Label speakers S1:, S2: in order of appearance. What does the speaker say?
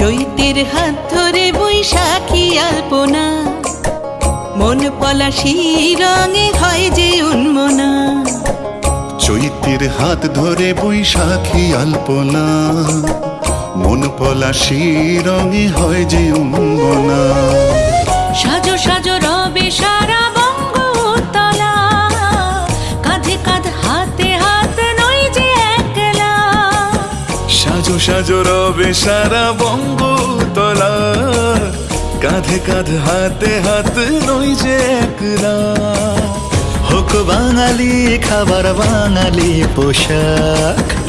S1: চৈতের হাত ধরে বৈশাখী আলপনা, মন পলাশি রঙে হয় যে উন্মনা।
S2: চৈতের হাত ধরে বৈশাখী আলপনা, মন পলাশি রঙে হয় যে উন্মনা।
S1: সাজো সাজো রবে সারা বঙ্গতলা, কাঁধে কাঁধ হাতে হাত নই যে একলা।
S2: সাজো সাজো রবে সারা বঙ্গতলা, কাঁধে কাঁধ হাতে হাত নই যে একলা।
S3: হোক বাঙালি খাবার বাঙালি পোশাক,